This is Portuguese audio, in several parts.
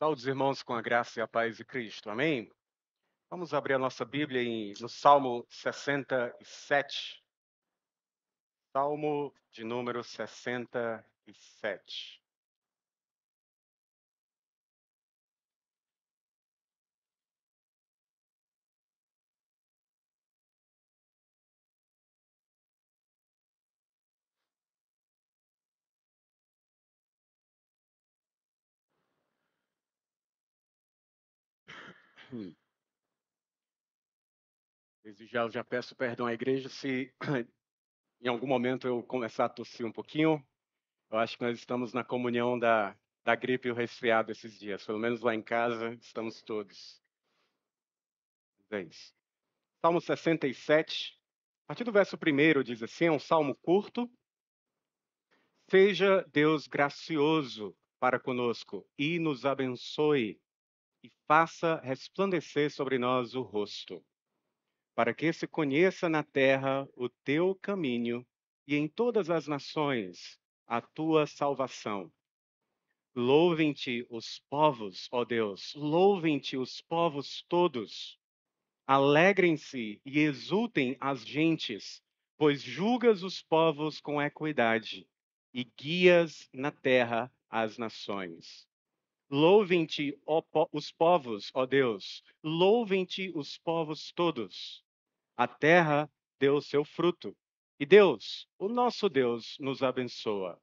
Saúde os irmãos com a graça e a paz de Cristo. Amém? Vamos abrir a nossa Bíblia no Salmo 67. Salmo de número 67. Desde já eu já peço perdão à igreja se em algum momento eu começar a tossir um pouquinho. Eu acho que nós estamos na comunhão da gripe e o resfriado esses dias. Pelo menos lá em casa estamos todos. É isso. Salmo 67, a partir do verso 1 diz assim, é um salmo curto. Seja Deus gracioso para conosco e nos abençoe e faça resplandecer sobre nós o rosto, para que se conheça na terra o teu caminho e em todas as nações a tua salvação. Louvem-te os povos, ó Deus, louvem-te os povos todos. Alegrem-se e exultem as gentes, pois julgas os povos com equidade e guias na terra as nações. Louvem-te, os povos, ó Deus, louvem-te os povos todos. A terra deu seu fruto. E Deus, o nosso Deus, nos abençoa.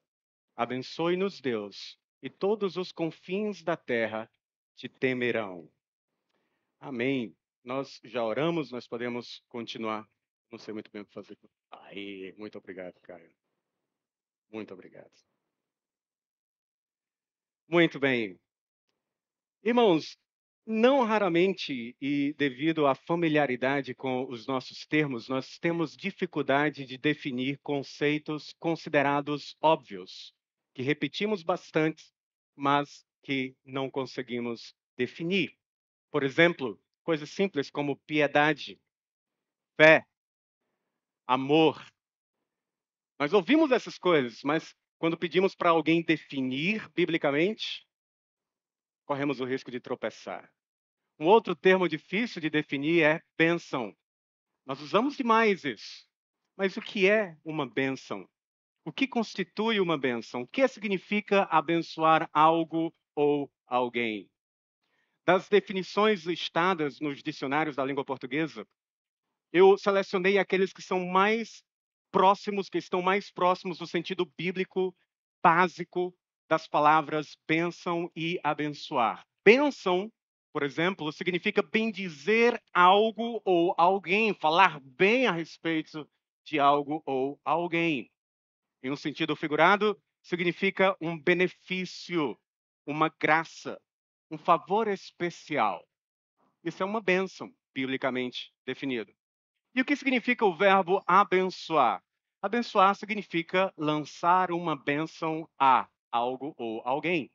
Abençoe-nos, Deus, e todos os confins da terra te temerão. Amém. Nós já oramos, nós podemos continuar. Não sei muito bem o que fazer. Aí, muito obrigado, Caio. Muito obrigado. Muito bem. Irmãos, não raramente e devido à familiaridade com os nossos termos, nós temos dificuldade de definir conceitos considerados óbvios, que repetimos bastante, mas que não conseguimos definir. Por exemplo, coisas simples como piedade, fé, amor. Nós ouvimos essas coisas, mas quando pedimos para alguém definir biblicamente, corremos o risco de tropeçar. Um outro termo difícil de definir é bênção. Nós usamos demais isso. Mas o que é uma bênção? O que constitui uma bênção? O que significa abençoar algo ou alguém? Das definições listadas nos dicionários da língua portuguesa, eu selecionei aqueles que são mais próximos, que estão mais próximos do sentido bíblico básico das palavras bênção e abençoar. Bênção, por exemplo, significa bendizer algo ou alguém, falar bem a respeito de algo ou alguém. Em um sentido figurado, significa um benefício, uma graça, um favor especial. Isso é uma bênção, biblicamente definido. E o que significa o verbo abençoar? Abençoar significa lançar uma bênção a algo ou alguém.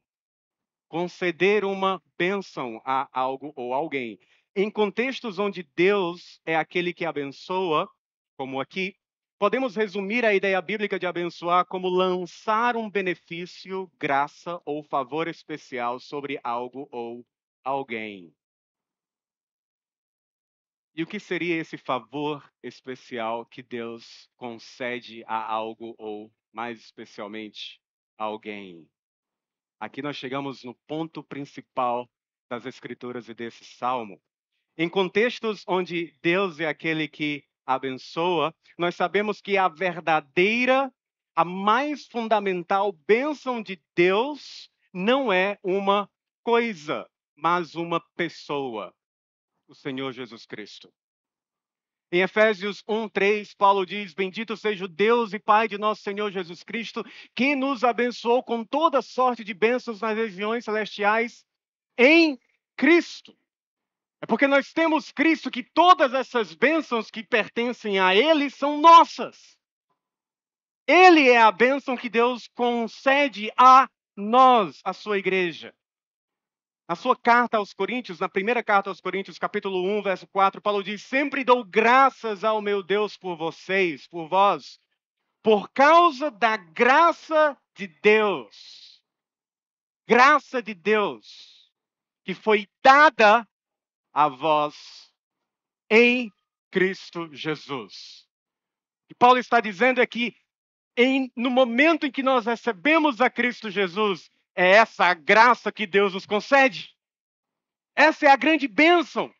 Conceder uma bênção a algo ou alguém. Em contextos onde Deus é aquele que abençoa, como aqui, podemos resumir a ideia bíblica de abençoar como lançar um benefício, graça ou favor especial sobre algo ou alguém. E o que seria esse favor especial que Deus concede a algo ou, mais especialmente, a alguém? Aqui nós chegamos no ponto principal das Escrituras e desse salmo. Em contextos onde Deus é aquele que abençoa, nós sabemos que a verdadeira, a mais fundamental bênção de Deus não é uma coisa, mas uma pessoa, o Senhor Jesus Cristo. Em Efésios 1:3, Paulo diz: Bendito seja o Deus e Pai de nosso Senhor Jesus Cristo, que nos abençoou com toda sorte de bênçãos nas regiões celestiais em Cristo. É porque nós temos Cristo que todas essas bênçãos que pertencem a Ele são nossas. Ele é a bênção que Deus concede a nós, a sua igreja. Na sua carta aos Coríntios, na primeira carta aos Coríntios, capítulo 1, verso 4, Paulo diz: Sempre dou graças ao meu Deus por vocês, por vós, por causa da graça de Deus. Graça de Deus. que foi dada a vós em Cristo Jesus. O que Paulo está dizendo é que no momento em que nós recebemos a Cristo Jesus, é essa a graça que Deus nos concede. Essa é a grande bênção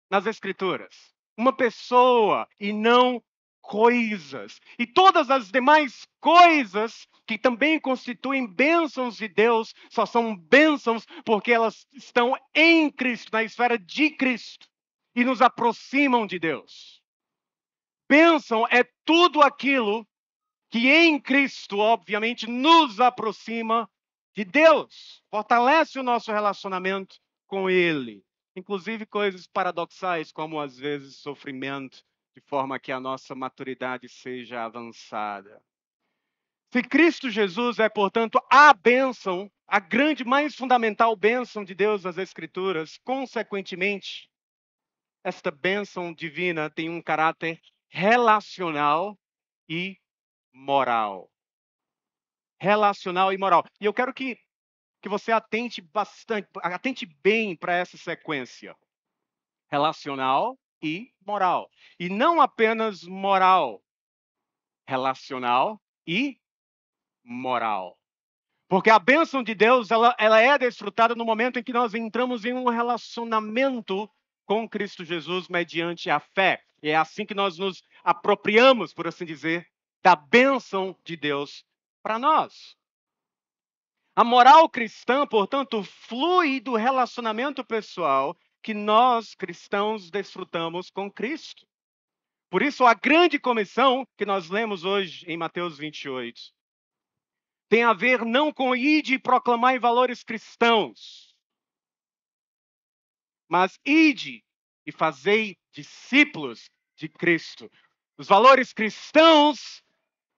nas Escrituras. Uma pessoa e não coisas. E todas as demais coisas que também constituem bênçãos de Deus, só são bênçãos porque elas estão em Cristo, na esfera de Cristo, e nos aproximam de Deus. Bênção é tudo aquilo que em Cristo, obviamente, nos aproxima de Deus, fortalece o nosso relacionamento com Ele. Inclusive coisas paradoxais, como às vezes sofrimento, de forma que a nossa maturidade seja avançada. Se Cristo Jesus é, portanto, a bênção, a grande, mais fundamental bênção de Deus nas Escrituras, consequentemente, esta bênção divina tem um caráter relacional e moral. Relacional e moral. E eu quero que você atente bastante, atente bem para essa sequência. Relacional e moral. E não apenas moral. Relacional e moral. Porque a bênção de Deus, ela é desfrutada no momento em que nós entramos em um relacionamento com Cristo Jesus mediante a fé. E é assim que nós nos apropriamos, por assim dizer, da bênção de Deus para nós. A moral cristã, portanto, flui do relacionamento pessoal que nós, cristãos, desfrutamos com Cristo. Por isso, a grande comissão que nós lemos hoje em Mateus 28 tem a ver não com ide e proclamai valores cristãos, mas ide e fazei discípulos de Cristo. Os valores cristãos,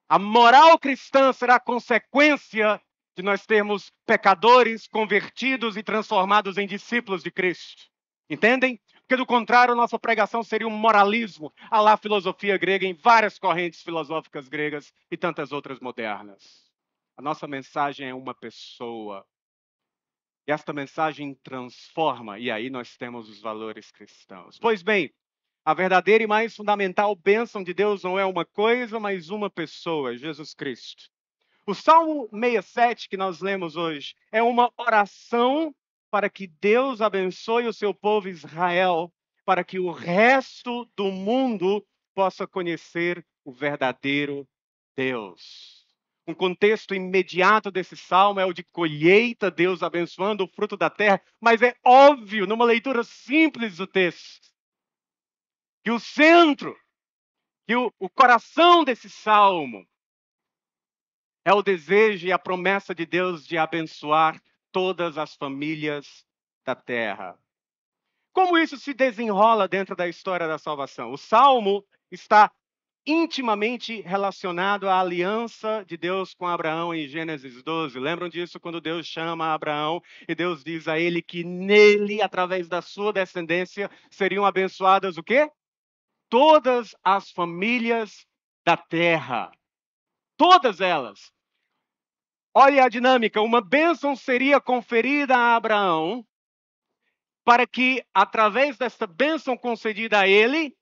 a moral cristã será consequência de nós termos pecadores convertidos e transformados em discípulos de Cristo. Entendem? Porque, do contrário, nossa pregação seria um moralismo, à la filosofia grega, em várias correntes filosóficas gregas e tantas outras modernas. A nossa mensagem é uma pessoa. E esta mensagem transforma, e aí nós temos os valores cristãos. Pois bem, a verdadeira e mais fundamental bênção de Deus não é uma coisa, mas uma pessoa, Jesus Cristo. O Salmo 67 que nós lemos hoje é uma oração para que Deus abençoe o seu povo Israel, para que o resto do mundo possa conhecer o verdadeiro Deus. Um contexto imediato desse salmo é o de colheita, Deus abençoando o fruto da terra, mas é óbvio, numa leitura simples do texto, que o centro, que o coração desse salmo é o desejo e a promessa de Deus de abençoar todas as famílias da terra. Como isso se desenrola dentro da história da salvação? O salmo está intimamente relacionado à aliança de Deus com Abraão em Gênesis 12. Lembram disso quando Deus chama Abraão e Deus diz a ele que nele, através da sua descendência, seriam abençoadas o quê? Todas as famílias da terra. Todas elas. Olha a dinâmica, uma bênção seria conferida a Abraão para que, através desta bênção concedida a ele,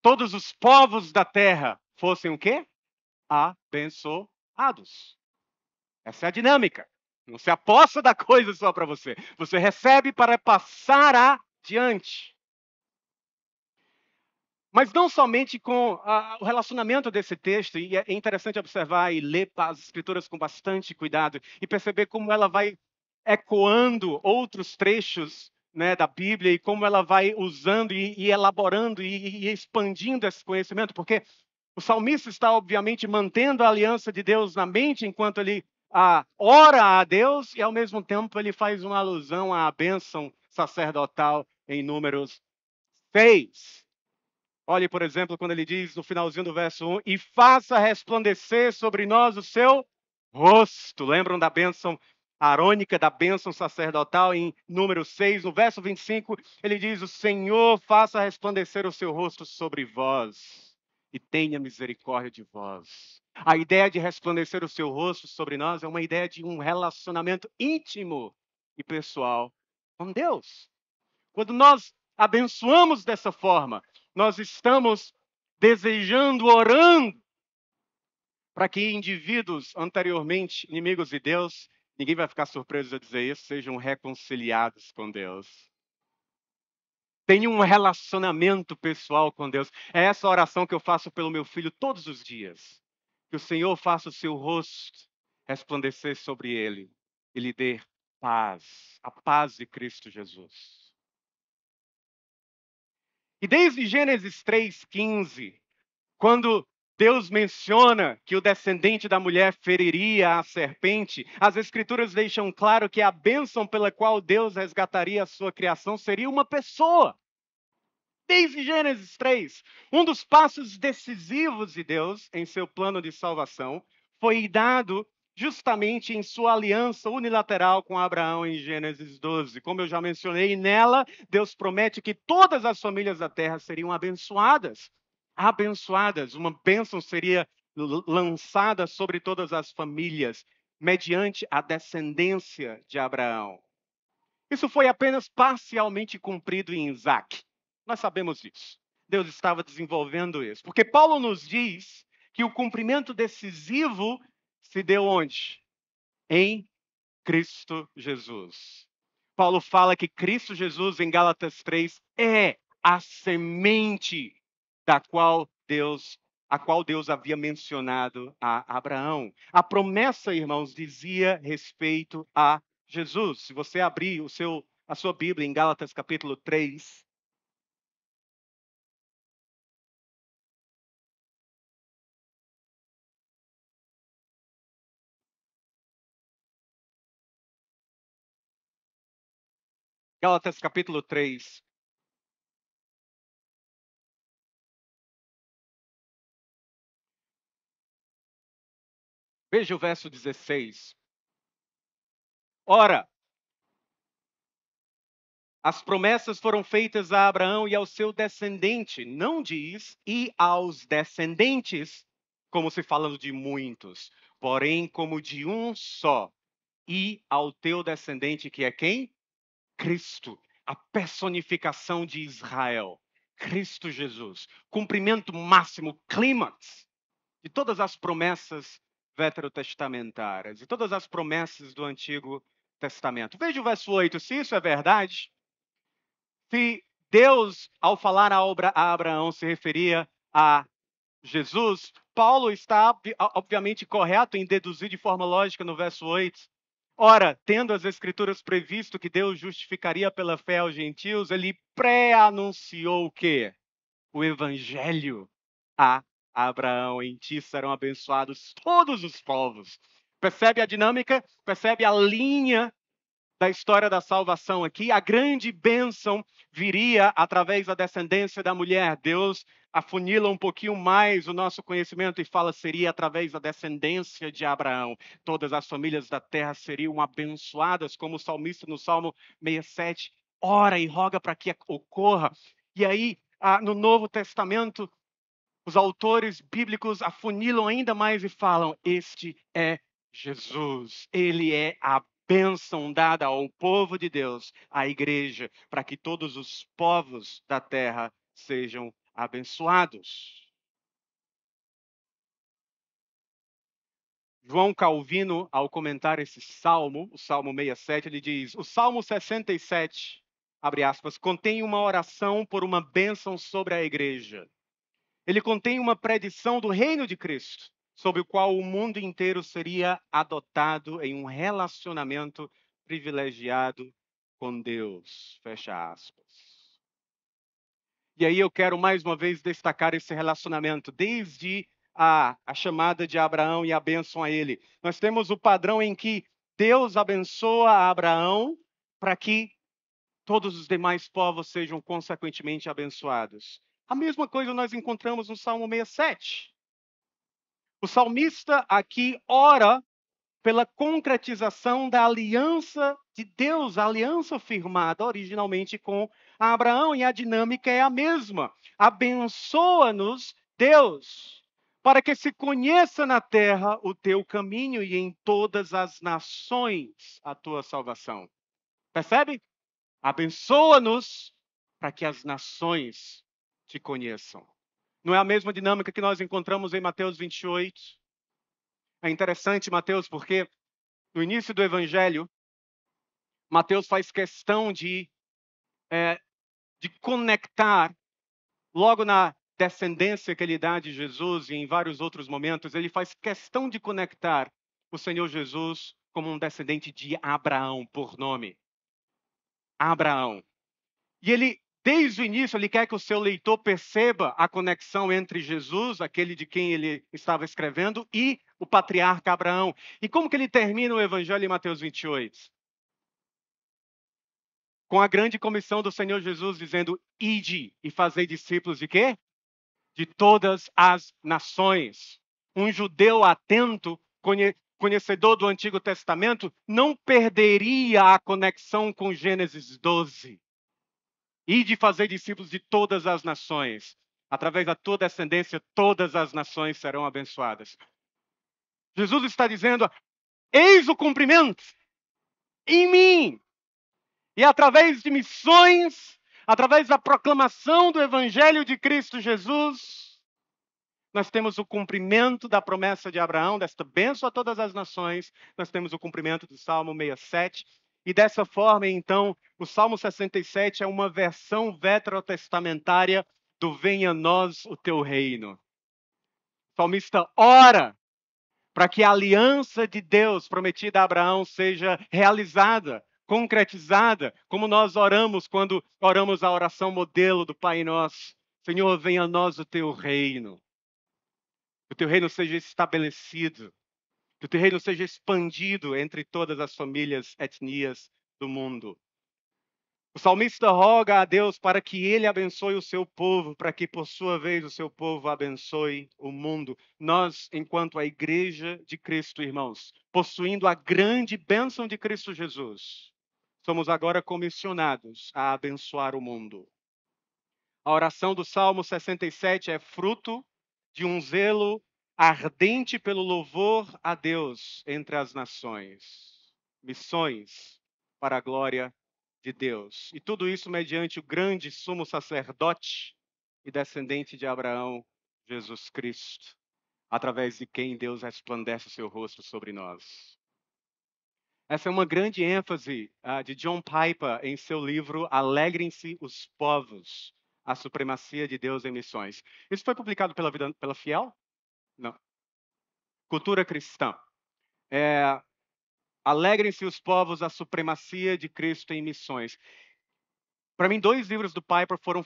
todos os povos da terra fossem o quê? Abençoados. Essa é a dinâmica. Não se aposta da coisa só para você. Você recebe para passar adiante. Mas não somente com o relacionamento desse texto, e é interessante observar e ler as Escrituras com bastante cuidado e perceber como ela vai ecoando outros trechos, né, da Bíblia e como ela vai usando e elaborando e expandindo esse conhecimento, porque o salmista está, obviamente, mantendo a aliança de Deus na mente enquanto ele ora a Deus e, ao mesmo tempo, ele faz uma alusão à bênção sacerdotal em Números 6. Olhe, por exemplo, quando ele diz no finalzinho do verso 1, e faça resplandecer sobre nós o seu rosto. Lembram da bênção arônica, da bênção sacerdotal em número 6, no verso 25, ele diz, o Senhor faça resplandecer o seu rosto sobre vós e tenha misericórdia de vós. A ideia de resplandecer o seu rosto sobre nós é uma ideia de um relacionamento íntimo e pessoal com Deus. Quando nós abençoamos dessa forma, nós estamos desejando, orando, para que indivíduos anteriormente inimigos de Deus, ninguém vai ficar surpreso de eu dizer isso, sejam reconciliados com Deus. Tenha um relacionamento pessoal com Deus. É essa oração que eu faço pelo meu filho todos os dias. Que o Senhor faça o seu rosto resplandecer sobre ele e lhe dê paz, a paz de Cristo Jesus. E desde Gênesis 3,15, quando Deus menciona que o descendente da mulher feriria a serpente, as Escrituras deixam claro que a bênção pela qual Deus resgataria a sua criação seria uma pessoa. Desde Gênesis 3, um dos passos decisivos de Deus em seu plano de salvação foi dado justamente em sua aliança unilateral com Abraão em Gênesis 12. Como eu já mencionei, nela Deus promete que todas as famílias da terra seriam abençoadas. Abençoadas, uma bênção seria lançada sobre todas as famílias mediante a descendência de Abraão. Isso foi apenas parcialmente cumprido em Isaac. Nós sabemos disso. Deus estava desenvolvendo isso. Porque Paulo nos diz que o cumprimento decisivo se deu onde? Em Cristo Jesus. Paulo fala que Cristo Jesus, em Gálatas 3, é a semente a qual Deus havia mencionado a Abraão. A promessa, irmãos, dizia respeito a Jesus. Se você abrir a sua Bíblia em Gálatas capítulo 3, Gálatas capítulo 3, veja o verso 16. Ora, as promessas foram feitas a Abraão e ao seu descendente. Não diz e aos descendentes, como se falando de muitos, porém como de um só. E ao teu descendente, que é quem? Cristo, a personificação de Israel. Cristo Jesus. Cumprimento máximo, clímax de todas as promessas veterotestamentárias, de todas as promessas do Antigo Testamento. Veja o verso 8. Se isso é verdade, se Deus, ao falar a Abraão, se referia a Jesus, Paulo está obviamente correto em deduzir de forma lógica no verso 8. Ora, tendo as Escrituras previsto que Deus justificaria pela fé aos gentios, ele pré-anunciou o quê? O Evangelho a Abraão. Em ti serão abençoados todos os povos. Percebe a dinâmica? Percebe a linha da história da salvação aqui? A grande bênção viria através da descendência da mulher. Deus afunila um pouquinho mais o nosso conhecimento e fala seria através da descendência de Abraão. Todas as famílias da terra seriam abençoadas, como o salmista no Salmo 67 ora e roga para que ocorra. E aí, no Novo Testamento, os autores bíblicos afunilam ainda mais e falam: este é Jesus, ele é a bênção dada ao povo de Deus, à igreja, para que todos os povos da terra sejam abençoados. João Calvino, ao comentar esse salmo, o Salmo 67, ele diz: o Salmo 67, abre aspas, contém uma oração por uma bênção sobre a igreja. Ele contém uma predição do reino de Cristo, sobre o qual o mundo inteiro seria adotado em um relacionamento privilegiado com Deus. Fecha aspas. E aí eu quero mais uma vez destacar esse relacionamento, desde a chamada de Abraão e a bênção a ele. Nós temos o padrão em que Deus abençoa Abraão para que todos os demais povos sejam consequentemente abençoados. A mesma coisa nós encontramos no Salmo 67. O salmista aqui ora pela concretização da aliança de Deus, a aliança firmada originalmente com Abraão, e a dinâmica é a mesma. Abençoa-nos, Deus, para que se conheça na terra o teu caminho e em todas as nações a tua salvação. Percebe? Abençoa-nos para que as nações te conheçam. Não é a mesma dinâmica que nós encontramos em Mateus 28? É interessante, Mateus, porque no início do Evangelho, Mateus faz questão eh, de conectar, logo na descendência que ele dá de Jesus e em vários outros momentos, ele faz questão de conectar o Senhor Jesus como um descendente de Abraão, por nome. Abraão. E ele, desde o início, ele quer que o seu leitor perceba a conexão entre Jesus, aquele de quem ele estava escrevendo, e o patriarca Abraão. E como que ele termina o evangelho em Mateus 28? Com a grande comissão do Senhor Jesus dizendo: ide e fazei discípulos de quê? De todas as nações. Um judeu atento, conhecedor do Antigo Testamento, não perderia a conexão com Gênesis 12. E de fazer discípulos de todas as nações. Através da tua descendência, todas as nações serão abençoadas. Jesus está dizendo: eis o cumprimento em mim. E através de missões, através da proclamação do Evangelho de Cristo Jesus, nós temos o cumprimento da promessa de Abraão, desta bênção a todas as nações, nós temos o cumprimento do Salmo 67, e dessa forma, então, o Salmo 67 é uma versão veterotestamentária do Venha a nós o teu reino. O salmista ora para que a aliança de Deus prometida a Abraão seja realizada, concretizada, como nós oramos quando oramos a oração modelo do Pai Nosso. Senhor, venha a nós o teu reino. Que o teu reino seja estabelecido, que o teu reino seja expandido entre todas as famílias, etnias do mundo. O salmista roga a Deus para que ele abençoe o seu povo, para que, por sua vez, o seu povo abençoe o mundo. Nós, enquanto a igreja de Cristo, irmãos, possuindo a grande bênção de Cristo Jesus, somos agora comissionados a abençoar o mundo. A oração do Salmo 67 é fruto de um zelo ardente pelo louvor a Deus entre as nações. Missões para a glória de Deus. E tudo isso mediante o grande sumo sacerdote e descendente de Abraão, Jesus Cristo, através de quem Deus resplandece o seu rosto sobre nós. Essa é uma grande ênfase de John Piper em seu livro Alegrem-se os Povos, a Supremacia de Deus em Missões. Isso foi publicado pela Fiel? Não. Cultura Cristã. Alegrem-se os povos, a supremacia de Cristo em missões. Para mim, dois livros do Piper foram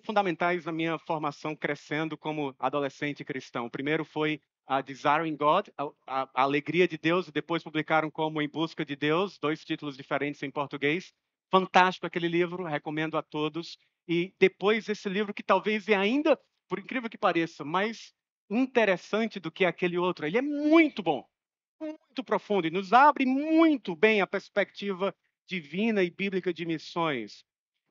fundamentais na minha formação crescendo como adolescente cristão. O primeiro foi a Desiring God, a Alegria de Deus, e depois publicaram como Em Busca de Deus, dois títulos diferentes em português. Fantástico aquele livro, recomendo a todos. E depois esse livro que talvez é ainda, por incrível que pareça, mais interessante do que aquele outro. Ele é muito bom, muito profundo e nos abre muito bem a perspectiva divina e bíblica de missões.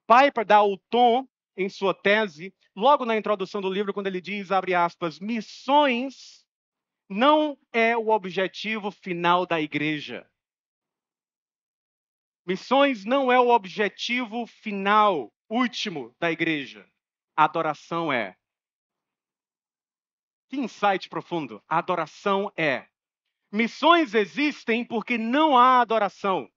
Piper dá o tom em sua tese, logo na introdução do livro, quando ele diz, abre aspas, missões não é o objetivo final da igreja. Missões não é o objetivo final, último da igreja. Adoração é. Que insight profundo. A adoração é. Missões existem porque não há adoração.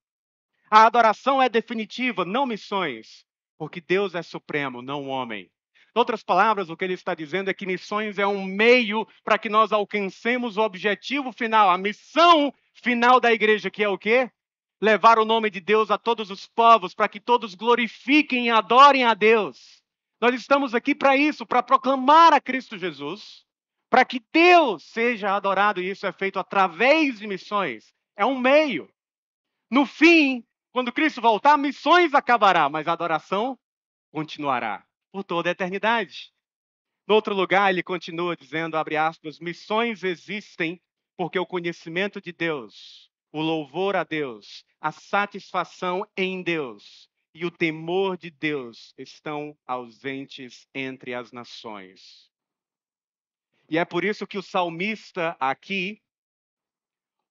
A adoração é definitiva, não missões, porque Deus é supremo, não homem. Em outras palavras, o que ele está dizendo é que missões é um meio para que nós alcancemos o objetivo final, a missão final da igreja, que é o quê? Levar o nome de Deus a todos os povos, para que todos glorifiquem e adorem a Deus. Nós estamos aqui para isso, para proclamar a Cristo Jesus, para que Deus seja adorado, e isso é feito através de missões. É um meio. No fim, quando Cristo voltar, missões acabará, mas a adoração continuará por toda a eternidade. No outro lugar, ele continua dizendo, abre aspas, missões existem porque o conhecimento de Deus, o louvor a Deus, a satisfação em Deus e o temor de Deus estão ausentes entre as nações. E é por isso que o salmista aqui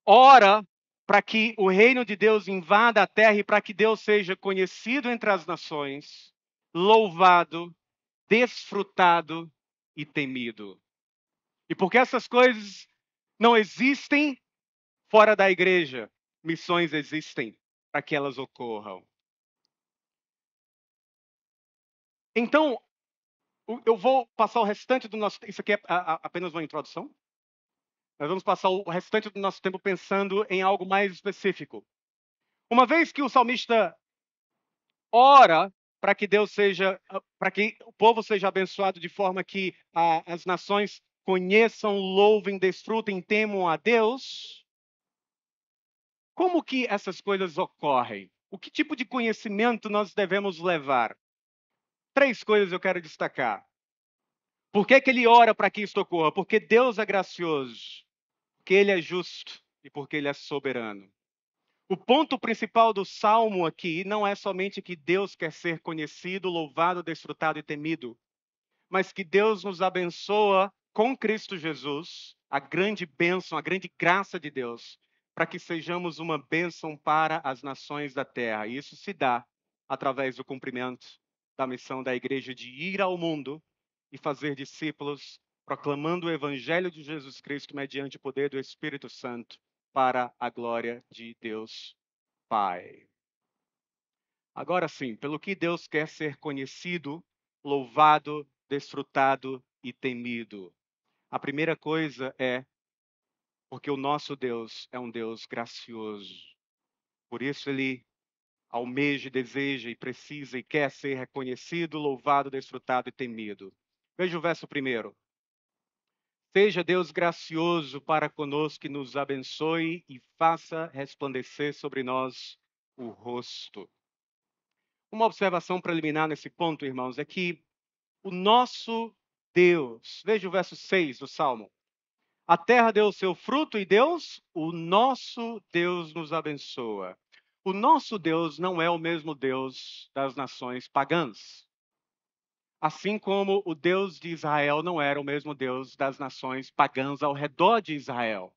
ora para que o reino de Deus invada a terra e para que Deus seja conhecido entre as nações, louvado, desfrutado e temido. E porque essas coisas não existem fora da igreja, missões existem para que elas ocorram. Então, eu vou passar o restante do nosso... Isso aqui é apenas uma introdução. Nós vamos passar o restante do nosso tempo pensando em algo mais específico. Uma vez que o salmista ora para que Deus seja, para que o povo seja abençoado de forma que as nações conheçam, louvem, desfrutem, temam a Deus, como que essas coisas ocorrem? O que tipo de conhecimento nós devemos levar? 3 coisas eu quero destacar. Por que que ele ora para que isso ocorra? Porque Deus é gracioso, porque Ele é justo e porque Ele é soberano. O ponto principal do Salmo aqui não é somente que Deus quer ser conhecido, louvado, desfrutado e temido, mas que Deus nos abençoa com Cristo Jesus, a grande bênção, a grande graça de Deus, para que sejamos uma bênção para as nações da terra. E isso se dá através do cumprimento da missão da igreja de ir ao mundo e fazer discípulos, proclamando o evangelho de Jesus Cristo mediante o poder do Espírito Santo para a glória de Deus Pai. Agora sim, pelo que Deus quer ser conhecido, louvado, desfrutado e temido. A primeira coisa é porque o nosso Deus é um Deus gracioso. Por isso ele almeja, deseja e precisa e quer ser reconhecido, louvado, desfrutado e temido. Veja o verso primeiro. Seja Deus gracioso para conosco e nos abençoe e faça resplandecer sobre nós o rosto. Uma observação preliminar nesse ponto, irmãos, é que o nosso Deus, veja o verso 6 do Salmo. A terra deu o seu fruto e Deus, o nosso Deus nos abençoa. O nosso Deus não é o mesmo Deus das nações pagãs. Assim como o Deus de Israel não era o mesmo Deus das nações pagãs ao redor de Israel.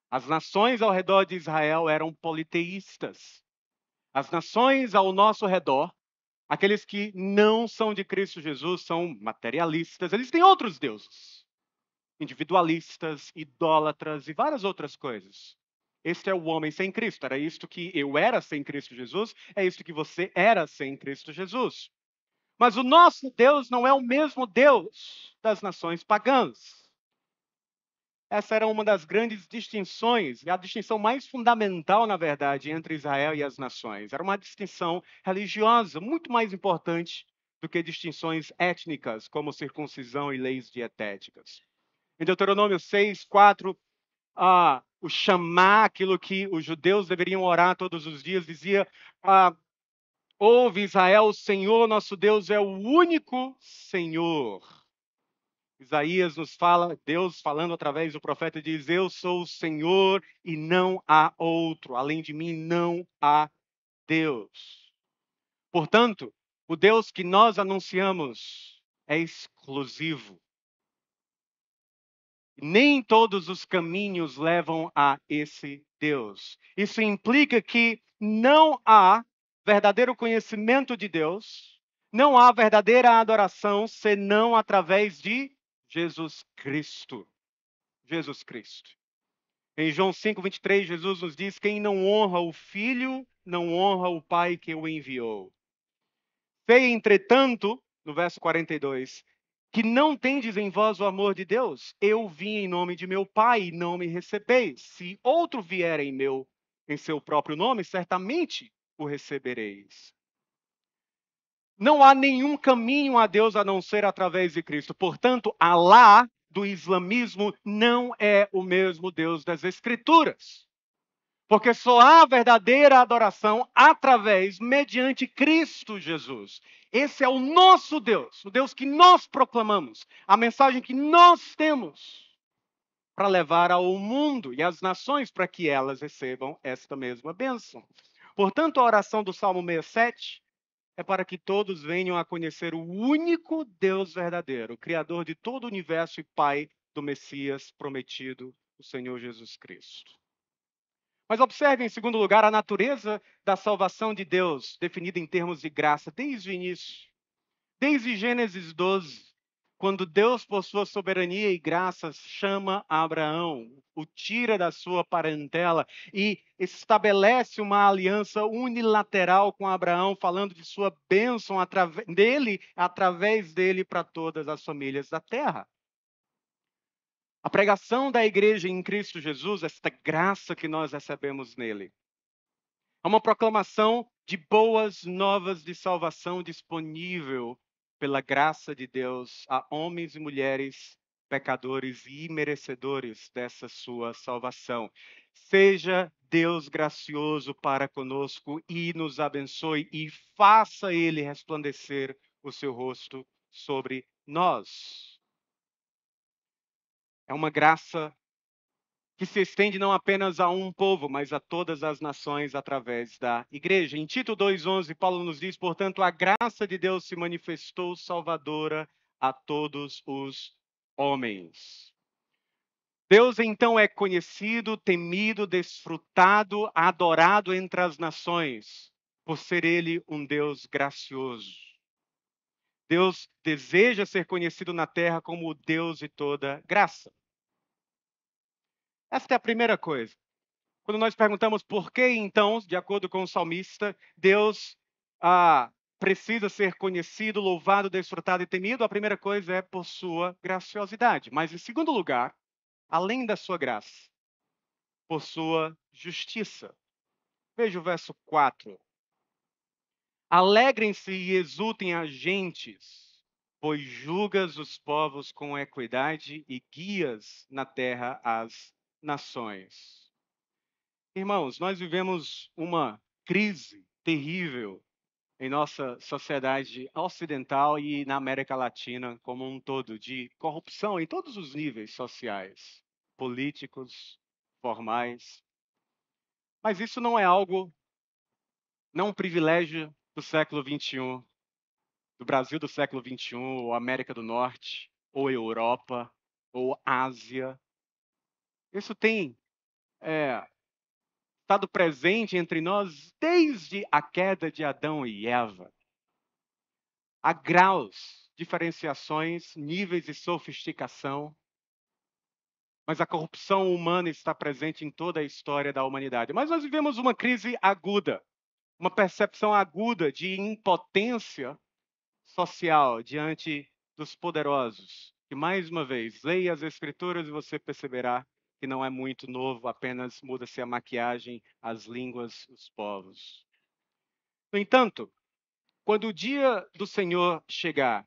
As nações ao redor de Israel eram politeístas. As nações ao nosso redor, aqueles que não são de Cristo Jesus, são materialistas. Eles têm outros deuses. Individualistas, idólatras e várias outras coisas. Este é o homem sem Cristo. Era isto que eu era sem Cristo Jesus, é isto que você era sem Cristo Jesus. Mas o nosso Deus não é o mesmo Deus das nações pagãs. Essa era uma das grandes distinções, e a distinção mais fundamental, na verdade, entre Israel e as nações. Era uma distinção religiosa, muito mais importante do que distinções étnicas, como circuncisão e leis dietéticas. Em Deuteronômio 6, 4, o chamar, aquilo que os judeus deveriam orar todos os dias, dizia: ouve Israel, o Senhor nosso Deus é o único Senhor. Isaías nos fala, Deus falando através do profeta diz: eu sou o Senhor e não há outro, além de mim não há Deus. Portanto, o Deus que nós anunciamos é exclusivo. Nem todos os caminhos levam a esse Deus. Isso implica que não há verdadeiro conhecimento de Deus, não há verdadeira adoração senão através de Jesus Cristo. Jesus Cristo. Em João 5:23, Jesus nos diz: quem não honra o Filho, não honra o Pai que o enviou. Sei, entretanto, no verso 42, que não tendes em vós o amor de Deus. Eu vim em nome de meu Pai e não me recebeis. Se outro vier em seu próprio nome, certamente o recebereis. Não há nenhum caminho a Deus a não ser através de Cristo. Portanto, Alá do islamismo não é o mesmo Deus das Escrituras. Porque só há verdadeira adoração através, mediante Cristo Jesus. Esse é o nosso Deus, o Deus que nós proclamamos, a mensagem que nós temos para levar ao mundo e às nações para que elas recebam esta mesma bênção. Portanto, a oração do Salmo 67 é para que todos venham a conhecer o único Deus verdadeiro, o Criador de todo o universo e Pai do Messias prometido, o Senhor Jesus Cristo. Mas observe, em segundo lugar, a natureza da salvação de Deus, definida em termos de graça desde o início. Desde Gênesis 12, quando Deus, por sua soberania e graça, chama Abraão, o tira da sua parentela e estabelece uma aliança unilateral com Abraão, falando de sua bênção através dele para todas as famílias da terra. A pregação da igreja em Cristo Jesus, esta graça que nós recebemos nele, é uma proclamação de boas novas de salvação disponível pela graça de Deus a homens e mulheres pecadores e imerecedores dessa sua salvação. Seja Deus gracioso para conosco e nos abençoe e faça ele resplandecer o seu rosto sobre nós. É uma graça que se estende não apenas a um povo, mas a todas as nações através da igreja. Em Tito 2:11, Paulo nos diz, portanto, a graça de Deus se manifestou salvadora a todos os homens. Deus então é conhecido, temido, desfrutado, adorado entre as nações, por ser ele um Deus gracioso. Deus deseja ser conhecido na terra como o Deus de toda graça. Esta é a primeira coisa. Quando nós perguntamos por que, então, de acordo com o salmista, Deus precisa ser conhecido, louvado, desfrutado e temido, a primeira coisa é por sua graciosidade. Mas, em segundo lugar, além da sua graça, por sua justiça. Veja o verso 4. Alegrem-se e exultem as gentes, pois julgas os povos com equidade e guias na terra as nações. Irmãos, nós vivemos uma crise terrível em nossa sociedade ocidental e na América Latina como um todo, de corrupção em todos os níveis sociais, políticos, formais. Mas isso não é algo, não um privilégio do século XXI, do Brasil do século XXI, ou América do Norte, ou Europa, ou Ásia. Isso tem estado presente entre nós desde a queda de Adão e Eva. Há graus, diferenciações, níveis de sofisticação, mas a corrupção humana está presente em toda a história da humanidade. Mas nós vivemos uma crise aguda, uma percepção aguda de impotência social diante dos poderosos. E mais uma vez, leia as Escrituras e você perceberá que não é muito novo, apenas muda-se a maquiagem, as línguas, os povos. No entanto, quando o dia do Senhor chegar,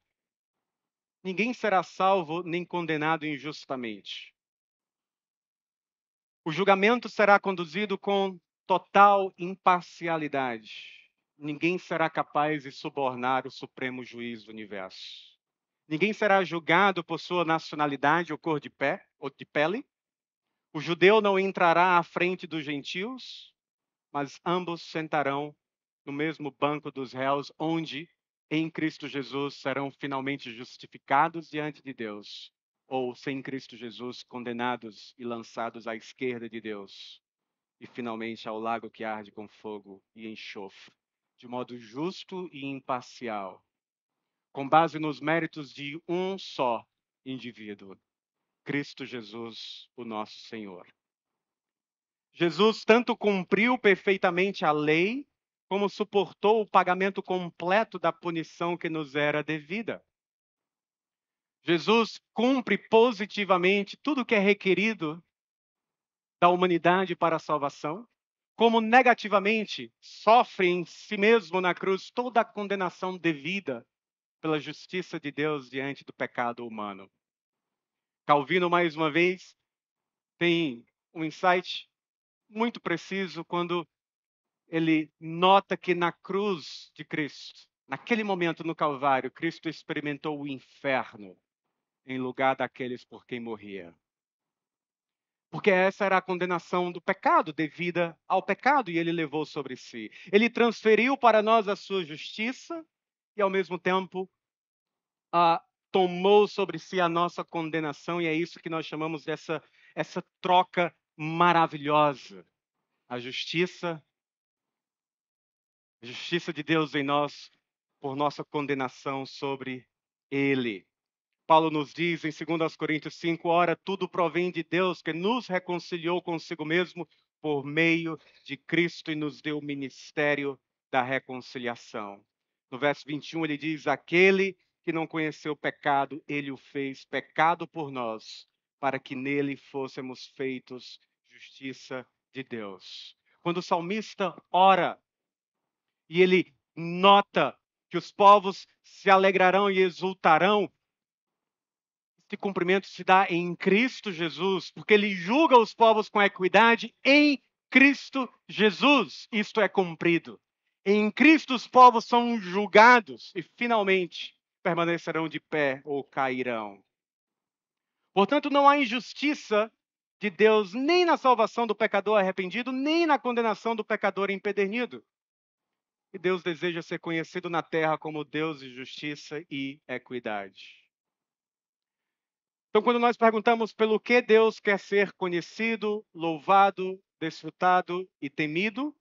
ninguém será salvo nem condenado injustamente. O julgamento será conduzido com total imparcialidade. Ninguém será capaz de subornar o supremo juiz do universo. Ninguém será julgado por sua nacionalidade ou cor de pele. O judeu não entrará à frente dos gentios, mas ambos sentarão no mesmo banco dos réus, onde, em Cristo Jesus, serão finalmente justificados diante de Deus, ou, sem Cristo Jesus, condenados e lançados à esquerda de Deus, e finalmente ao lago que arde com fogo e enxofre, de modo justo e imparcial, com base nos méritos de um só indivíduo, Cristo Jesus, o nosso Senhor. Jesus tanto cumpriu perfeitamente a lei, como suportou o pagamento completo da punição que nos era devida. Jesus cumpre positivamente tudo o que é requerido da humanidade para a salvação, como negativamente sofre em si mesmo na cruz toda a condenação devida pela justiça de Deus diante do pecado humano. Calvino, mais uma vez, tem um insight muito preciso quando ele nota que na cruz de Cristo, naquele momento no Calvário, Cristo experimentou o inferno em lugar daqueles por quem morria. Porque essa era a condenação do pecado, devida ao pecado, e ele levou sobre si. Ele transferiu para nós a sua justiça e, ao mesmo tempo, tomou sobre si a nossa condenação, e é isso que nós chamamos essa troca maravilhosa. a justiça de Deus em nós por nossa condenação sobre ele. Paulo nos diz em 2 Coríntios 5, ora, tudo provém de Deus, que nos reconciliou consigo mesmo por meio de Cristo e nos deu o ministério da reconciliação. No verso 21 ele diz, aquele que não conheceu o pecado, ele o fez pecado por nós, para que nele fôssemos feitos justiça de Deus. Quando o salmista ora, e ele nota que os povos se alegrarão e exultarão, esse cumprimento se dá em Cristo Jesus, porque ele julga os povos com equidade em Cristo Jesus. Isto é cumprido. Em Cristo os povos são julgados e finalmente permanecerão de pé ou cairão. Portanto, não há injustiça de Deus nem na salvação do pecador arrependido, nem na condenação do pecador empedernido. E Deus deseja ser conhecido na terra como Deus de justiça e equidade. Então, quando nós perguntamos pelo que Deus quer ser conhecido, louvado, desfrutado e temido,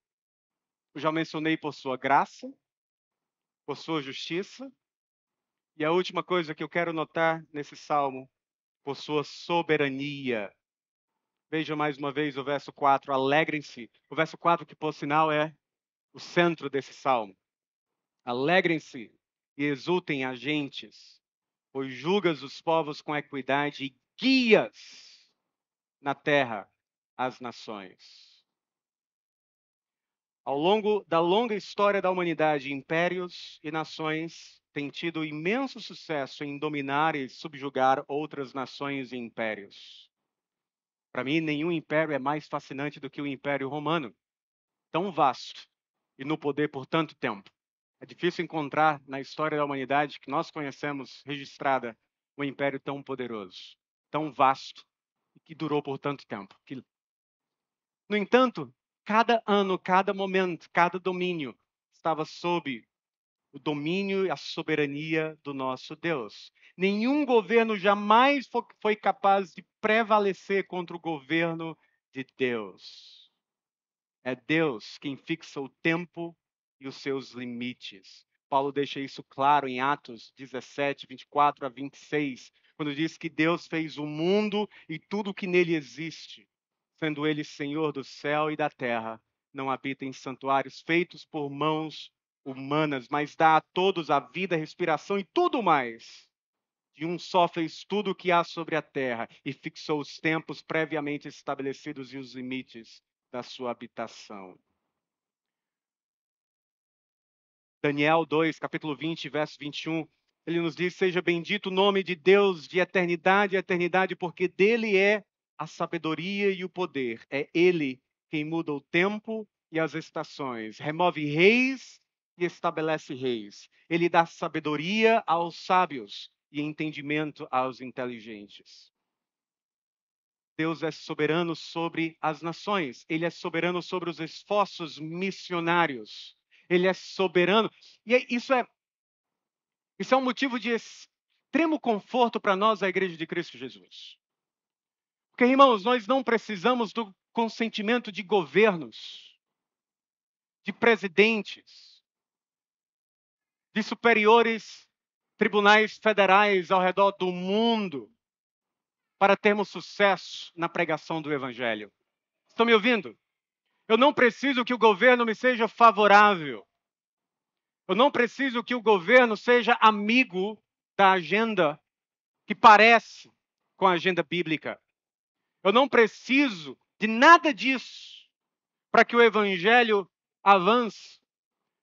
eu já mencionei por sua graça, por sua justiça, e a última coisa que eu quero notar nesse salmo, por sua soberania. Veja mais uma vez o verso 4, alegrem-se. O verso 4, que por sinal é o centro desse salmo. Alegrem-se e exultem agentes, pois julgas os povos com equidade e guias na terra as nações. Ao longo da longa história da humanidade, impérios e nações têm tido imenso sucesso em dominar e subjugar outras nações e impérios. Para mim, nenhum império é mais fascinante do que o Império Romano, tão vasto e no poder por tanto tempo. É difícil encontrar na história da humanidade que nós conhecemos registrada um império tão poderoso, tão vasto e que durou por tanto tempo. No entanto, cada ano, cada momento, cada domínio estava sob o domínio e a soberania do nosso Deus. Nenhum governo jamais foi capaz de prevalecer contra o governo de Deus. É Deus quem fixa o tempo e os seus limites. Paulo deixa isso claro em Atos 17, 24 a 26, quando diz que Deus fez o mundo e tudo o que nele existe, sendo ele Senhor do céu e da terra, não habita em santuários feitos por mãos humanas, mas dá a todos a vida, a respiração e tudo mais. De um só fez tudo o que há sobre a terra e fixou os tempos previamente estabelecidos e os limites da sua habitação. Daniel 2, capítulo 20, verso 21, ele nos diz, seja bendito o nome de Deus de eternidade a eternidade, porque dele é a sabedoria e o poder. É ele quem muda o tempo e as estações, remove reis e estabelece reis. Ele dá sabedoria aos sábios e entendimento aos inteligentes. Deus é soberano sobre as nações, ele é soberano sobre os esforços missionários, ele é soberano. E isso é um motivo de extremo conforto para nós, a Igreja de Cristo Jesus. Porque, irmãos, nós não precisamos do consentimento de governos, de presidentes, de superiores tribunais federais ao redor do mundo para termos sucesso na pregação do Evangelho. Estão me ouvindo? Eu não preciso que o governo me seja favorável. Eu não preciso que o governo seja amigo da agenda que parece com a agenda bíblica. Eu não preciso de nada disso para que o evangelho avance.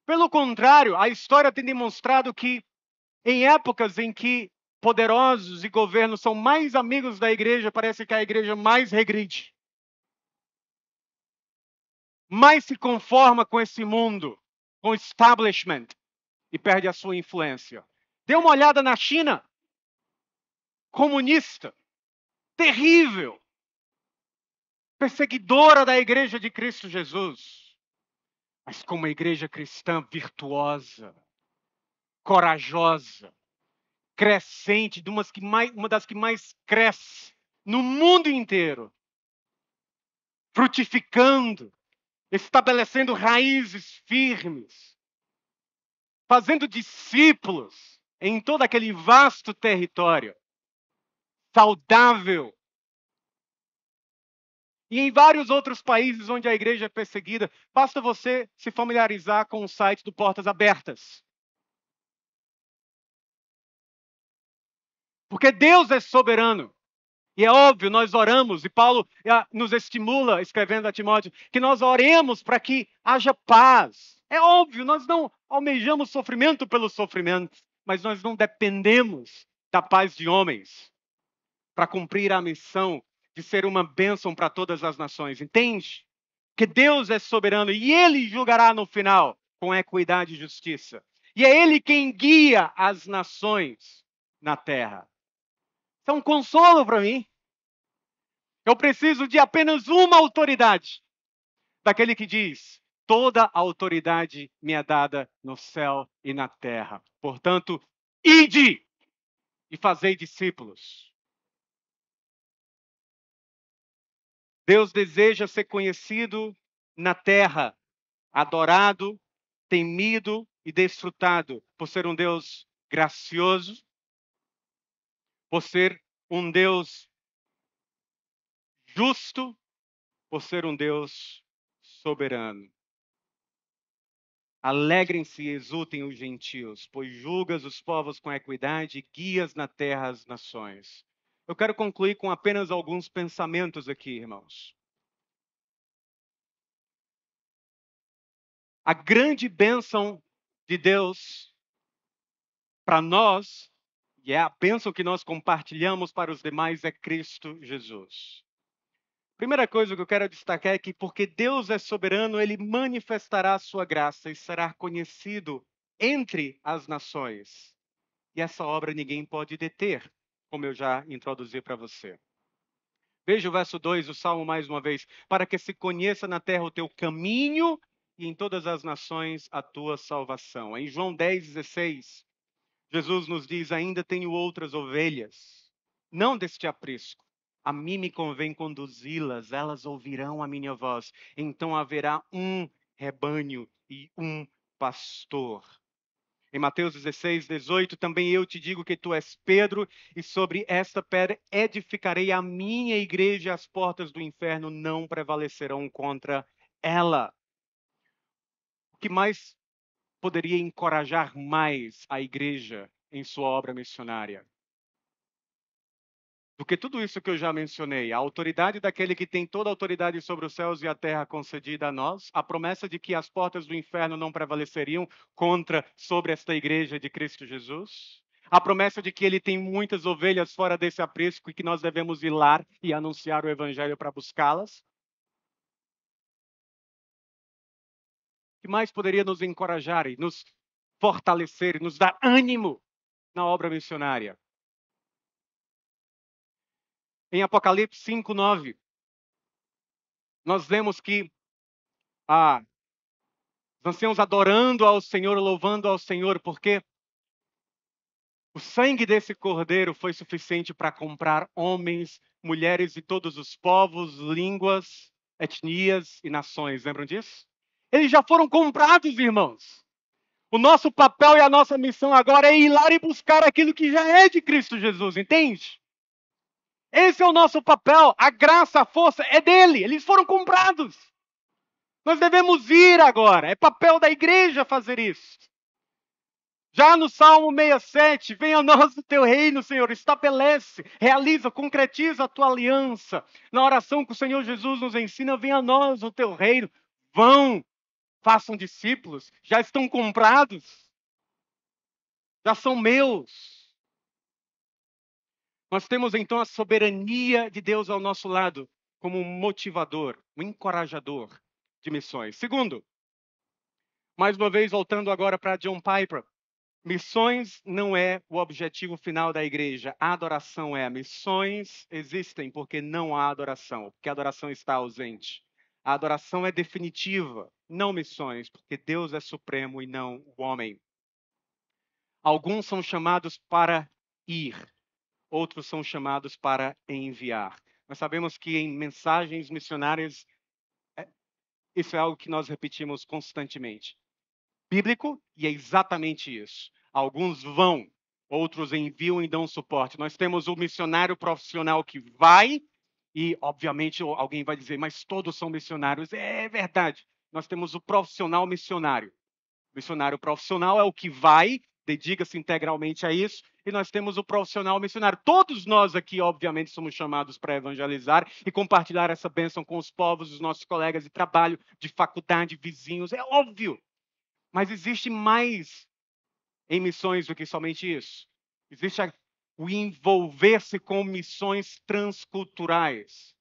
Pelo contrário, a história tem demonstrado que em épocas em que poderosos e governos são mais amigos da igreja, parece que a igreja mais regride. Mais se conforma com esse mundo, com o establishment, e perde a sua influência. Dê uma olhada na China, comunista, terrível, perseguidora da igreja de Cristo Jesus, mas como uma igreja cristã virtuosa, corajosa, crescente, uma das que mais cresce no mundo inteiro, frutificando, estabelecendo raízes firmes, fazendo discípulos em todo aquele vasto território, saudável. E em vários outros países onde a igreja é perseguida, basta você se familiarizar com o site do Portas Abertas. Porque Deus é soberano. E é óbvio, nós oramos, e Paulo nos estimula, escrevendo a Timóteo, que nós oremos para que haja paz. É óbvio, nós não almejamos sofrimento pelo sofrimento, mas nós não dependemos da paz de homens para cumprir a missão de ser uma bênção para todas as nações, entende? Que Deus é soberano e Ele julgará no final com equidade e justiça. E é Ele quem guia as nações na terra. Isso é um consolo para mim. Eu preciso de apenas uma autoridade, daquele que diz: toda a autoridade me é dada no céu e na terra. Portanto, ide e fazei discípulos. Deus deseja ser conhecido na terra, adorado, temido e desfrutado por ser um Deus gracioso, por ser um Deus justo, por ser um Deus soberano. Alegrem-se e exultem os gentios, pois julgas os povos com equidade e guias na terra as nações. Eu quero concluir com apenas alguns pensamentos aqui, irmãos. A grande bênção de Deus para nós, e é a bênção que nós compartilhamos para os demais, é Cristo Jesus. Primeira coisa que eu quero destacar é que, porque Deus é soberano, Ele manifestará a sua graça e será conhecido entre as nações. E essa obra ninguém pode deter, como eu já introduzi para você. Veja o verso 2 do Salmo mais uma vez. Para que se conheça na terra o teu caminho e em todas as nações a tua salvação. Em João 10,16, Jesus nos diz: ainda tenho outras ovelhas, não deste aprisco. A mim me convém conduzi-las, elas ouvirão a minha voz. Então haverá um rebanho e um pastor. Em Mateus 16:18, também eu te digo que tu és Pedro, e sobre esta pedra edificarei a minha igreja, e as portas do inferno não prevalecerão contra ela. O que mais poderia encorajar mais a igreja em sua obra missionária? Do que tudo isso que eu já mencionei, a autoridade daquele que tem toda a autoridade sobre os céus e a terra concedida a nós, a promessa de que as portas do inferno não prevaleceriam sobre esta igreja de Cristo Jesus, a promessa de que ele tem muitas ovelhas fora desse aprisco e que nós devemos ir lá e anunciar o evangelho para buscá-las. O que mais poderia nos encorajar e nos fortalecer e nos dar ânimo na obra missionária? Em Apocalipse 5:9, nós lemos que os anciãos adorando ao Senhor, louvando ao Senhor, porque o sangue desse cordeiro foi suficiente para comprar homens, mulheres de todos os povos, línguas, etnias e nações. Lembram disso? Eles já foram comprados, irmãos. O nosso papel e a nossa missão agora é ir lá e buscar aquilo que já é de Cristo Jesus, entende? Esse é o nosso papel. A graça, a força é dele. Eles foram comprados. Nós devemos ir agora. É papel da igreja fazer isso. Já no Salmo 67, venha a nós o teu reino, Senhor, estabelece, realiza, concretiza a tua aliança. Na oração que o Senhor Jesus nos ensina, venha a nós o teu reino. Vão, façam discípulos, já estão comprados, já são meus. Nós temos então a soberania de Deus ao nosso lado, como um motivador, um encorajador de missões. Segundo, mais uma vez voltando agora para John Piper, missões não é o objetivo final da igreja, a adoração é. Missões existem porque não há adoração, porque a adoração está ausente. A adoração é definitiva, não missões, porque Deus é supremo e não o homem. Alguns são chamados para ir, outros são chamados para enviar. Nós sabemos que em mensagens missionárias Isso é algo que nós repetimos constantemente. Bíblico, e é exatamente isso. Alguns vão, outros enviam e dão suporte. Nós temos o missionário profissional que vai, e obviamente alguém vai dizer, mas todos são missionários. É verdade. Nós temos o profissional missionário. O missionário profissional é o que vai, dedica-se integralmente a isso, e nós temos o profissional missionário. Todos nós aqui, obviamente, somos chamados para evangelizar e compartilhar essa bênção com os povos, os nossos colegas de trabalho, de faculdade, vizinhos. É óbvio. Mas existe mais em missões do que somente isso. Existe o envolver-se com missões transculturais.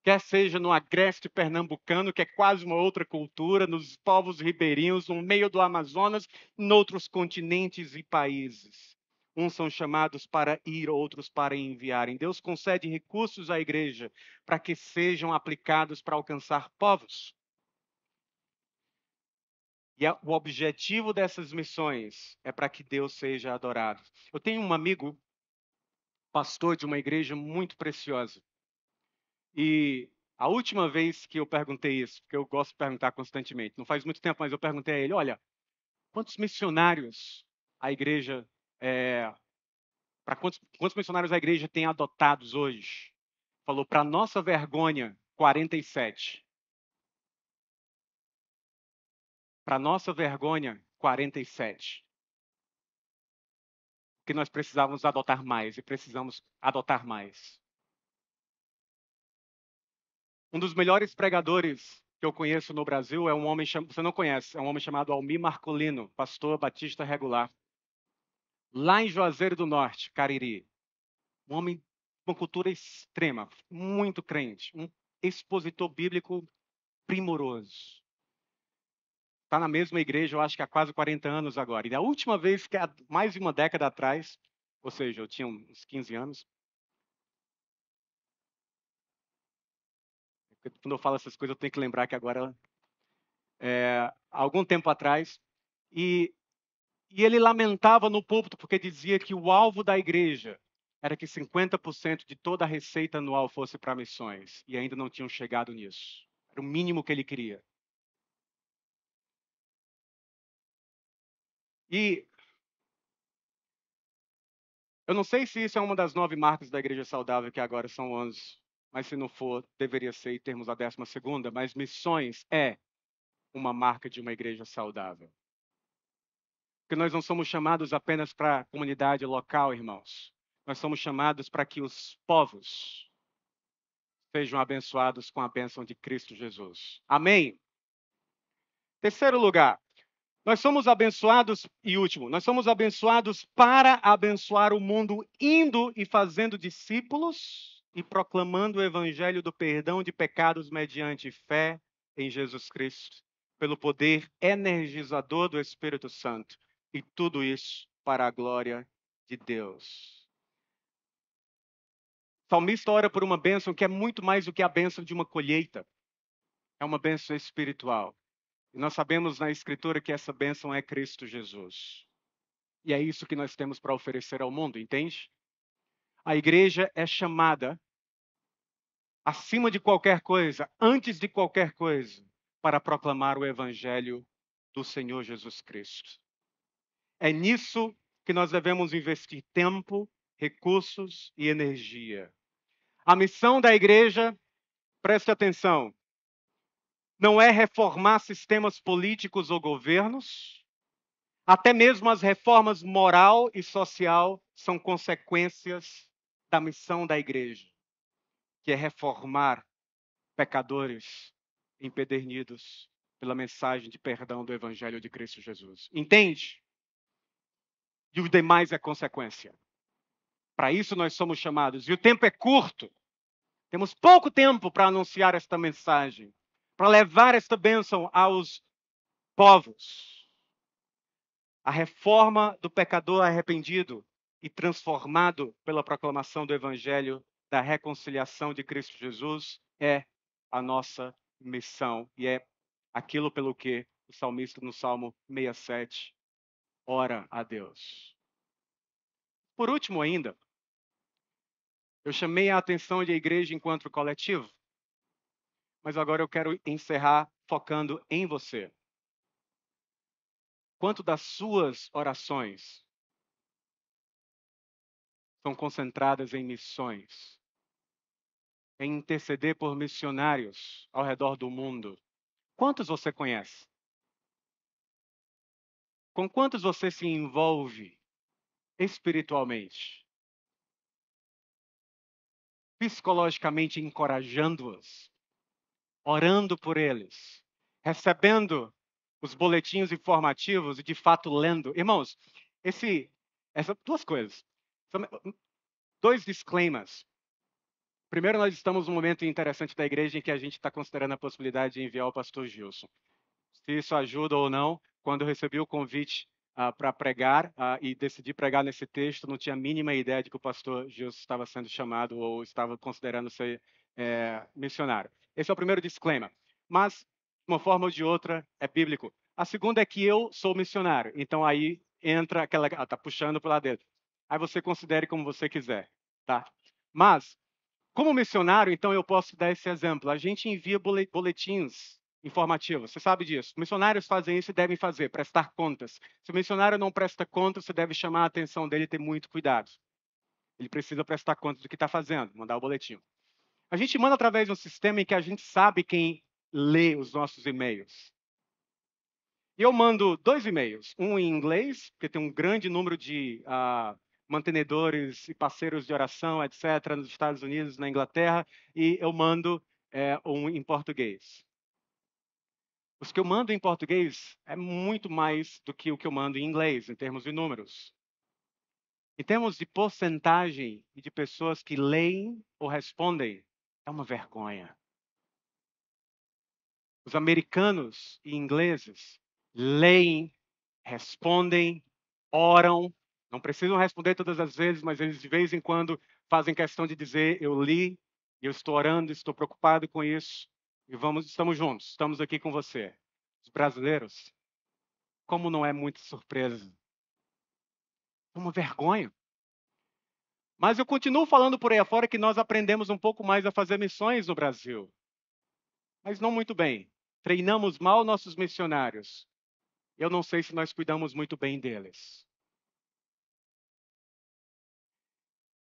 Quer seja no agreste pernambucano, que é quase uma outra cultura, nos povos ribeirinhos, no meio do Amazonas, em outros continentes e países. Uns são chamados para ir, outros para enviarem. Deus concede recursos à igreja para que sejam aplicados para alcançar povos. E o objetivo dessas missões é para que Deus seja adorado. Eu tenho um amigo, pastor de uma igreja muito preciosa. E a última vez que eu perguntei isso, porque eu gosto de perguntar constantemente, não faz muito tempo, mas eu perguntei a ele: olha, quantos missionários a igreja, para quantos missionários a igreja tem adotados hoje? Falou, para nossa vergonha, 47. Para nossa vergonha, 47. Que nós precisávamos adotar mais e precisamos adotar mais. Um dos melhores pregadores que eu conheço no Brasil é um homem chamado, você não conhece, é um homem chamado Almir Marcolino, pastor batista regular, lá em Juazeiro do Norte, Cariri. Um homem com uma cultura extrema, muito crente, um expositor bíblico primoroso. Está na mesma igreja, eu acho que há quase 40 anos agora. E a última vez, que há mais de uma década atrás, ou seja, eu tinha uns 15 anos, quando eu falo essas coisas, eu tenho que lembrar que agora, há algum tempo atrás, e ele lamentava no púlpito porque dizia que o alvo da igreja era que 50% de toda a receita anual fosse para missões, e ainda não tinham chegado nisso. Era o mínimo que ele queria. E eu não sei se isso é uma das 9 marcas da igreja saudável, que agora são 11, mas se não for, deveria ser, e termos a 12ª, mas missões é uma marca de uma igreja saudável. Porque nós não somos chamados apenas para a comunidade local, irmãos. Nós somos chamados para que os povos sejam abençoados com a bênção de Cristo Jesus. Amém? Terceiro lugar, nós somos abençoados, e último, nós somos abençoados para abençoar o mundo, indo e fazendo discípulos e proclamando o evangelho do perdão de pecados mediante fé em Jesus Cristo, pelo poder energizador do Espírito Santo. E tudo isso para a glória de Deus. O salmista ora por uma bênção que é muito mais do que a bênção de uma colheita. É uma bênção espiritual. E nós sabemos na Escritura que essa bênção é Cristo Jesus. E é isso que nós temos para oferecer ao mundo, entende? A igreja é chamada, acima de qualquer coisa, antes de qualquer coisa, para proclamar o Evangelho do Senhor Jesus Cristo. É nisso que nós devemos investir tempo, recursos e energia. A missão da igreja, preste atenção, não é reformar sistemas políticos ou governos. Até mesmo as reformas moral e social são consequências da missão da igreja, que é reformar pecadores empedernidos pela mensagem de perdão do Evangelho de Cristo Jesus. Entende? E o demais é consequência. Para isso nós somos chamados. E o tempo é curto. Temos pouco tempo para anunciar esta mensagem, para levar esta bênção aos povos. A reforma do pecador arrependido e transformado pela proclamação do Evangelho da reconciliação de Cristo Jesus é a nossa missão. E é aquilo pelo que o salmista no Salmo 67 ora a Deus. Por último ainda, eu chamei a atenção da igreja enquanto coletivo, mas agora eu quero encerrar focando em você? Quanto das suas orações são concentradas em missões, em interceder por missionários ao redor do mundo? Quantos você conhece? Com quantos você se envolve espiritualmente, psicologicamente encorajando-os, orando por eles, recebendo os boletins informativos e de fato lendo? Irmãos, essas duas coisas, dois disclaimers. Primeiro, nós estamos num momento interessante da igreja em que a gente está considerando a possibilidade de enviar o pastor Gilson. Se isso ajuda ou não, quando eu recebi o convite para pregar e decidi pregar nesse texto, não tinha a mínima ideia de que o pastor Gilson estava sendo chamado ou estava considerando ser missionário. Esse é o primeiro disclaimer. Mas, de uma forma ou de outra, é bíblico. A segunda é que eu sou missionário. Então aí entra aquela... Está puxando para o lado dele. Aí você considere como você quiser, tá? Mas como missionário, então, eu posso dar esse exemplo. A gente envia boletins informativos, você sabe disso. Missionários fazem isso e devem fazer, prestar contas. Se o missionário não presta contas, você deve chamar a atenção dele e ter muito cuidado. Ele precisa prestar contas do que está fazendo, mandar o boletim. A gente manda através de um sistema em que a gente sabe quem lê os nossos e-mails. E eu mando 2 e-mails, um em inglês, porque tem um grande número de mantenedores e parceiros de oração, etc., nos Estados Unidos, na Inglaterra, e eu mando um em português. Os que eu mando em português é muito mais do que o que eu mando em inglês, em termos de números. Em termos de porcentagem e de pessoas que leem ou respondem, é uma vergonha. Os americanos e ingleses leem, respondem, oram, não precisam responder todas as vezes, mas eles de vez em quando fazem questão de dizer: eu li, eu estou orando, estou preocupado com isso, e estamos juntos, estamos aqui com você. Os brasileiros, como não é muita surpresa, é uma vergonha. Mas eu continuo falando por aí afora que nós aprendemos um pouco mais a fazer missões no Brasil, mas não muito bem. Treinamos mal nossos missionários. Eu não sei se nós cuidamos muito bem deles.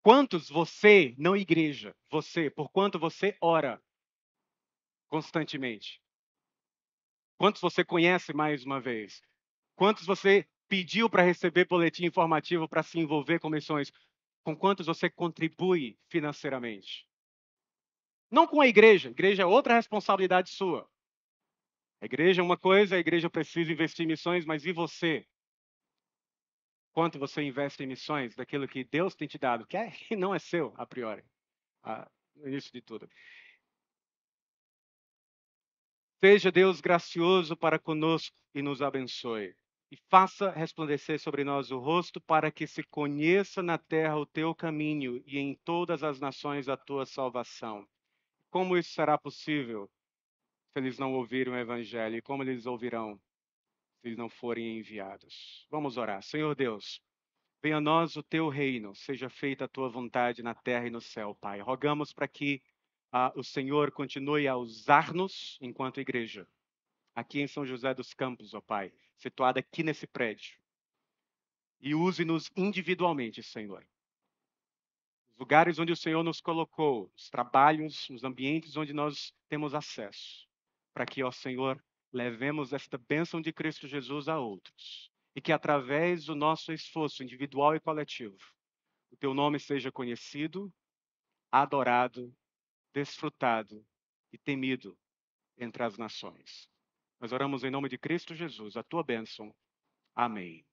Quantos você, não igreja, você, por quanto você ora constantemente? Quantos você conhece mais uma vez? Quantos você pediu para receber boletim informativo para se envolver com missões? Com quantos você contribui financeiramente? Não com a igreja é outra responsabilidade sua. A igreja é uma coisa, a igreja precisa investir em missões, mas e você? Quanto você investe em missões daquilo que Deus tem te dado, que não é seu a priori, no início de tudo? Seja Deus gracioso para conosco e nos abençoe. E faça resplandecer sobre nós o rosto, para que se conheça na terra o teu caminho e em todas as nações a tua salvação. Como isso será possível se eles não ouvirem o evangelho? E como eles ouvirão se eles não forem enviados? Vamos orar. Senhor Deus, venha a nós o teu reino, seja feita a tua vontade na terra e no céu, Pai. Rogamos para que o Senhor continue a usar-nos enquanto igreja aqui em São José dos Campos, ó Pai, situada aqui nesse prédio. E use-nos individualmente, Senhor. Os lugares onde o Senhor nos colocou, os trabalhos, os ambientes onde nós temos acesso, para que, ó Senhor, levemos esta bênção de Cristo Jesus a outros. E que através do nosso esforço individual e coletivo, o teu nome seja conhecido, adorado, desfrutado e temido entre as nações. Nós oramos em nome de Cristo Jesus, a tua bênção. Amém.